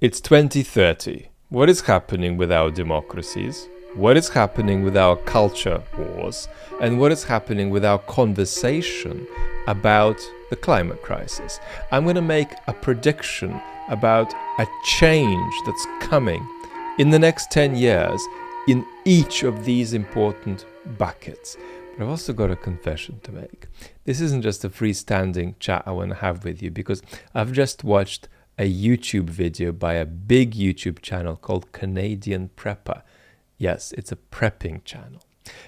It's 2030. What is happening with our democracies? What is happening with our culture wars? And what is happening with our conversation about the climate crisis? I'm going to make a prediction about a change that's coming in the next 10 years in each of these important buckets. But I've also got a confession to make. This isn't just a freestanding chat I want to have with you, because I've just watched a YouTube video by a big YouTube channel called Canadian Prepper. Yes, it's a prepping channel.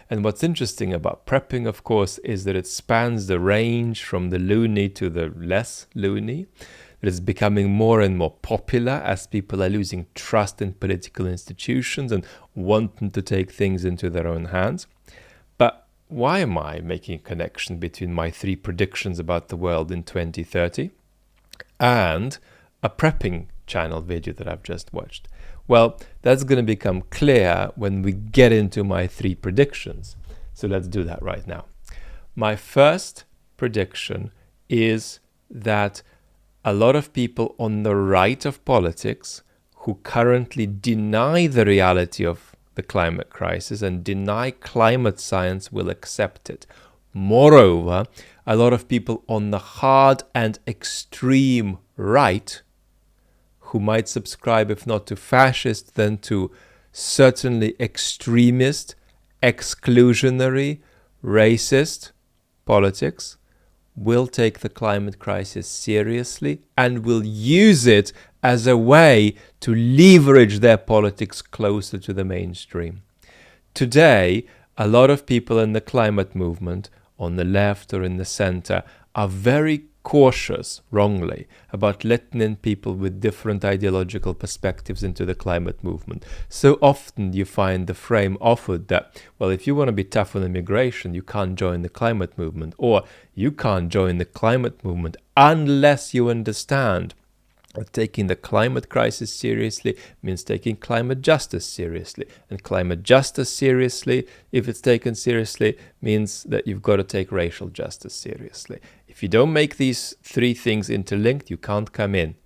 And what's interesting about prepping, of course, is that it spans the range from the loony to the less loony. It is becoming more and more popular as people are losing trust in political institutions and wanting to take things into their own hands. But why am I making a connection between my 3 predictions about the world in 2030 and a prepping channel video that I've just watched? Well, that's going to become clear when we get into my 3 predictions. So let's do that right now. My first prediction is that a lot of people on the right of politics who currently deny the reality of the climate crisis and deny climate science will accept it. Moreover, a lot of people on the hard and extreme right who might subscribe, if not to fascist, then to certainly extremist, exclusionary, racist politics, will take the climate crisis seriously and will use it as a way to leverage their politics closer to the mainstream. Today, a lot of people in the climate movement, on the left or in the center, are very cautious, wrongly, about letting in people with different ideological perspectives into the climate movement. So often you find the frame offered that, well, if you want to be tough on immigration, you can't join the climate movement, or you can't join the climate movement unless you understand that taking the climate crisis seriously means taking climate justice seriously. And climate justice seriously, if it's taken seriously, means that you've got to take racial justice seriously. If you don't make these 3 things interlinked, you can't come in.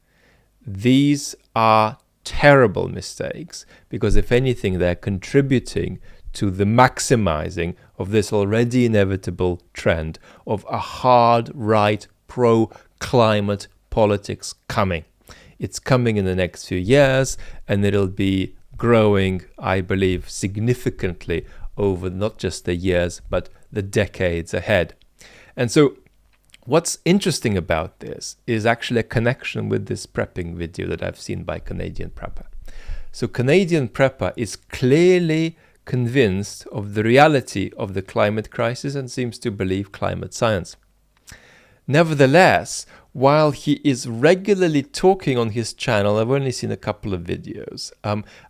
These are terrible mistakes, because if anything, they're contributing to the maximizing of this already inevitable trend of a hard right pro-climate politics coming. It's coming in the next few years, and it'll be growing, I believe, significantly over not just the years, but the decades ahead. And so what's interesting about this is actually a connection with this prepping video that I've seen by Canadian Prepper. So Canadian Prepper is clearly convinced of the reality of the climate crisis and seems to believe climate science. Nevertheless, while he is regularly talking on his channel, I've only seen a couple of videos,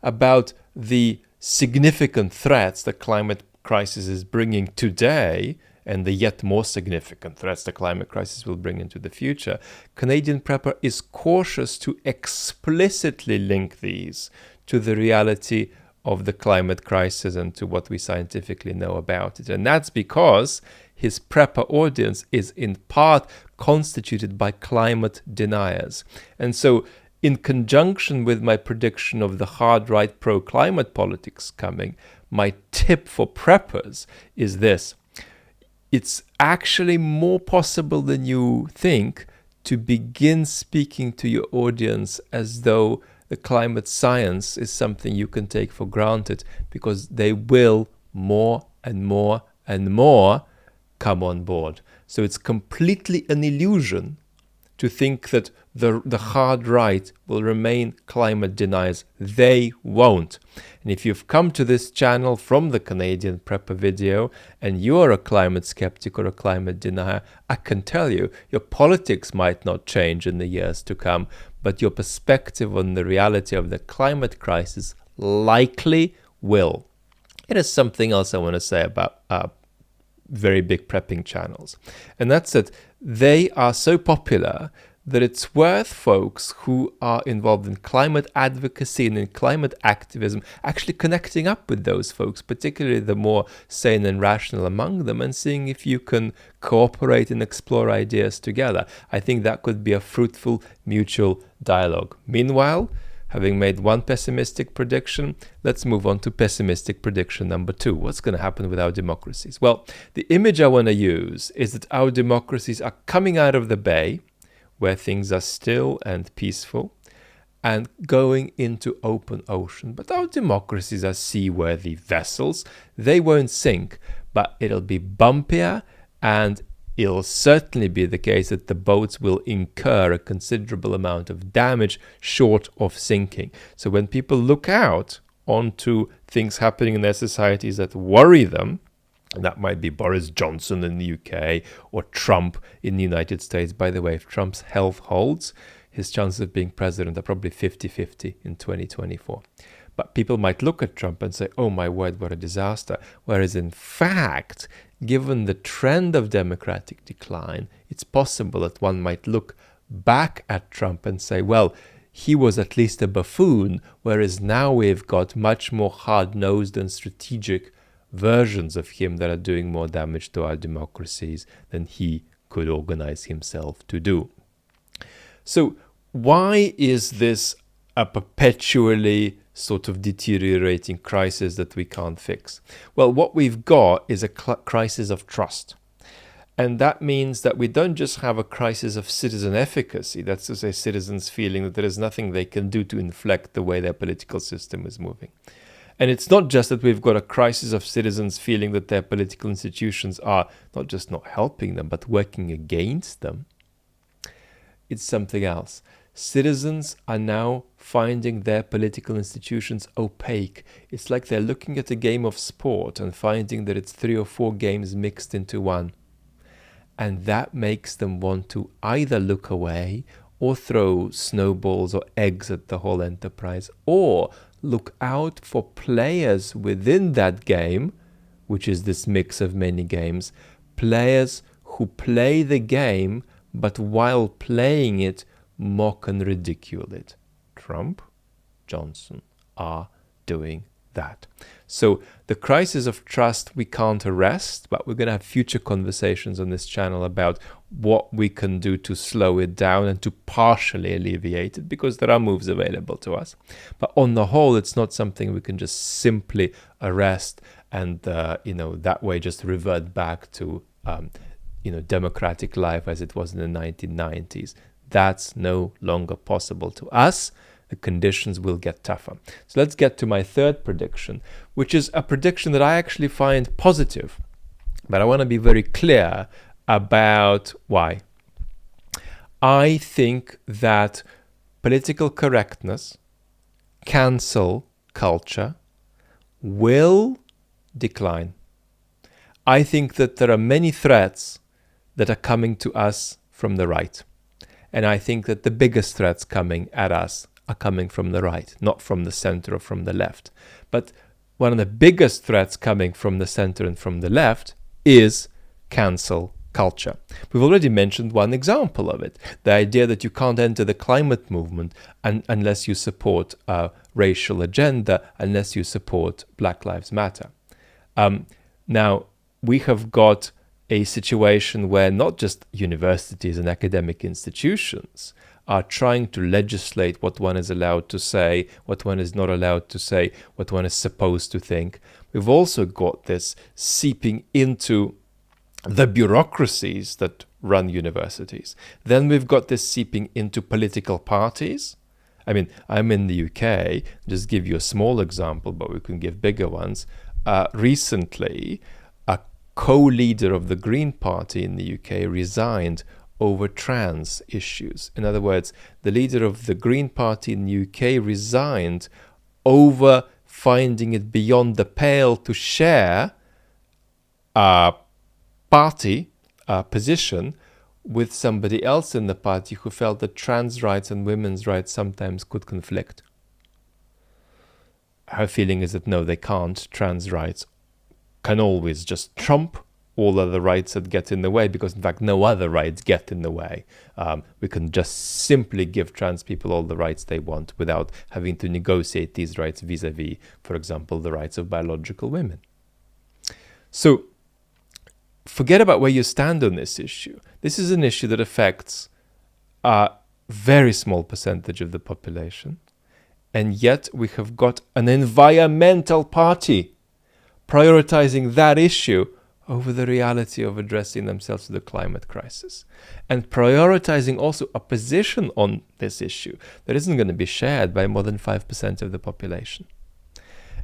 about the significant threats the climate crisis is bringing today and the yet more significant threats the climate crisis will bring into the future, Canadian Prepper is cautious to explicitly link these to the reality of the climate crisis and to what we scientifically know about it. And that's because his prepper audience is in part constituted by climate deniers. And so in conjunction with my prediction of the hard right pro-climate politics coming, my tip for preppers is this. It's actually more possible than you think to begin speaking to your audience as though the climate science is something you can take for granted, because they will more and more and more come on board. So it's completely an illusion to think that the hard right will remain climate deniers. They won't. And if you've come to this channel from the Canadian Prepper video and you're a climate skeptic or a climate denier, I can tell you, your politics might not change in the years to come, but your perspective on the reality of the climate crisis likely will. It is something else I want to say about very big prepping channels. And that's that they are so popular that it's worth folks who are involved in climate advocacy and in climate activism actually connecting up with those folks, particularly the more sane and rational among them, and seeing if you can cooperate and explore ideas together. I think that could be a fruitful mutual dialogue. Meanwhile, Having made one pessimistic prediction, let's move on to pessimistic prediction number 2. What's going to happen with our democracies? Well, the image I want to use is that our democracies are coming out of the bay, where things are still and peaceful, and going into open ocean. But our democracies are seaworthy vessels. They won't sink, but it'll be bumpier, and it'll certainly be the case that the boats will incur a considerable amount of damage short of sinking. So when people look out onto things happening in their societies that worry them, and that might be Boris Johnson in the UK or Trump in the United States. By the way, if Trump's health holds, his chances of being president are probably 50-50 in 2024. But people might look at Trump and say, oh my word, what a disaster. Whereas in fact, given the trend of democratic decline, it's possible that one might look back at Trump and say, well, he was at least a buffoon, whereas now we've got much more hard-nosed and strategic versions of him that are doing more damage to our democracies than he could organize himself to do. So why is this a perpetually sort of deteriorating crisis that we can't fix? Well, what we've got is a crisis of trust. And that means that we don't just have a crisis of citizen efficacy, that's to say citizens feeling that there is nothing they can do to inflect the way their political system is moving. And it's not just that we've got a crisis of citizens feeling that their political institutions are not just not helping them, but working against them. It's something else. Citizens are now finding their political institutions opaque. It's like they're looking at a game of sport and finding that it's 3 or 4 games mixed into one. And that makes them want to either look away or throw snowballs or eggs at the whole enterprise, or look out for players within that game, which is this mix of many games, players who play the game, but while playing it, mock and ridicule it. Trump, Johnson are doing that. So the crisis of trust we can't arrest, but we're going to have future conversations on this channel about what we can do to slow it down and to partially alleviate it, because there are moves available to us. But on the whole, it's not something we can just simply arrest and, that way just revert back to, democratic life as it was in the 1990s. That's no longer possible to us. The conditions will get tougher. So let's get to my third prediction, which is a prediction that I actually find positive. But I want to be very clear about why. I think that political correctness, cancel culture, will decline. I think that there are many threats that are coming to us from the right. And I think that the biggest threats coming at us are coming from the right, not from the center or from the left. But one of the biggest threats coming from the center and from the left is cancel culture. We've already mentioned one example of it, the idea that you can't enter the climate movement unless you support a racial agenda, unless you support Black Lives Matter. Now, we have got a situation where not just universities and academic institutions are trying to legislate what one is allowed to say, what one is not allowed to say, what one is supposed to think. We've also got this seeping into the bureaucracies that run universities. Then we've got this seeping into political parties. I mean, I'm in the UK, just give you a small example, but we can give bigger ones. Recently, a co-leader of the Green Party in the UK resigned over trans issues. In other words, the leader of the Green Party in the UK resigned over finding it beyond the pale to share a party position with somebody else in the party who felt that trans rights and women's rights sometimes could conflict. Her feeling is that no, they can't. Trans rights can always just trump all other rights that get in the way, because in fact no other rights get in the way. We can just simply give trans people all the rights they want without having to negotiate these rights vis-a-vis, for example, the rights of biological women. So forget about where you stand on this issue. This is an issue that affects a very small percentage of the population. And yet we have got an environmental party prioritizing that issue over the reality of addressing themselves to the climate crisis, and prioritizing also a position on this issue that isn't going to be shared by more than 5% of the population.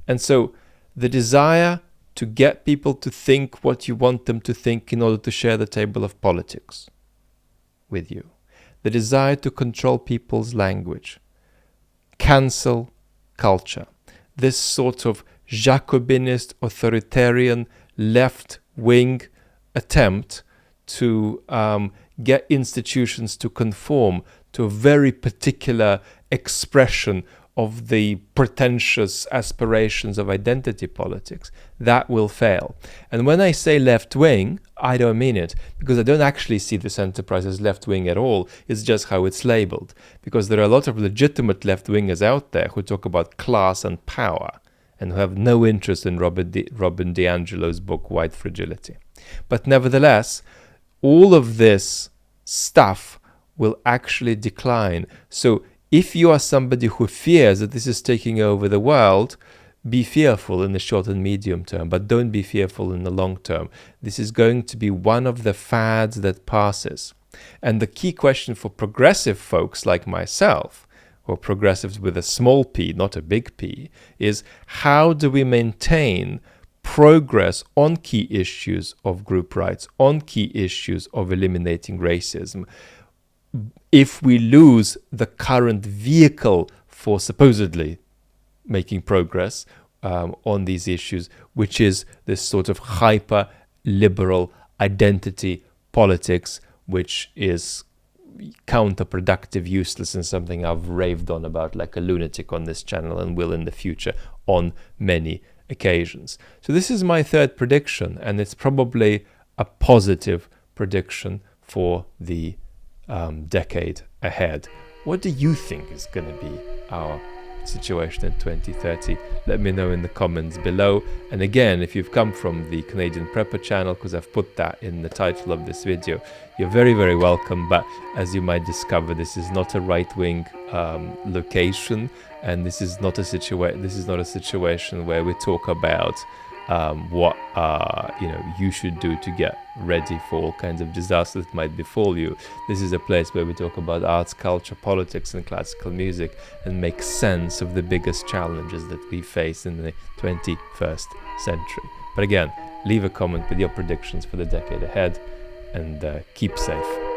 And so the desire to get people to think what you want them to think in order to share the table of politics with you, the desire to control people's language, cancel culture, this sort of Jacobinist, authoritarian, left-wing attempt to get institutions to conform to a very particular expression of the pretentious aspirations of identity politics, that will fail. And when I say left-wing, I don't mean it, because I don't actually see this enterprise as left-wing at all. It's just how it's labeled. Because there are a lot of legitimate left-wingers out there who talk about class and power, and who have no interest in Robin DiAngelo's book, White Fragility. But nevertheless, all of this stuff will actually decline. So if you are somebody who fears that this is taking over the world, be fearful in the short and medium term, but don't be fearful in the long term. This is going to be one of the fads that passes. And the key question for progressive folks like myself, or progressives with a small p, not a big P, is how do we maintain progress on key issues of group rights, on key issues of eliminating racism, if we lose the current vehicle for supposedly making progress on these issues, which is this sort of hyper-liberal identity politics, which is counterproductive, useless, and something I've raved on about like a lunatic on this channel and will in the future on many occasions. So this is my third prediction, and it's probably a positive prediction for the decade ahead. What do you think is going to be our situation in 2030? Let me know in the comments below. And again, if you've come from the Canadian Prepper channel, because I've put that in the title of this video, you're very, very welcome. But as you might discover, this is not a right-wing location, and this is not a situation where we talk about what you should do to get ready for all kinds of disasters that might befall you. This is a place where we talk about arts, culture, politics, and classical music, and make sense of the biggest challenges that we face in the 21st century. But again, leave a comment with your predictions for the decade ahead, and keep safe.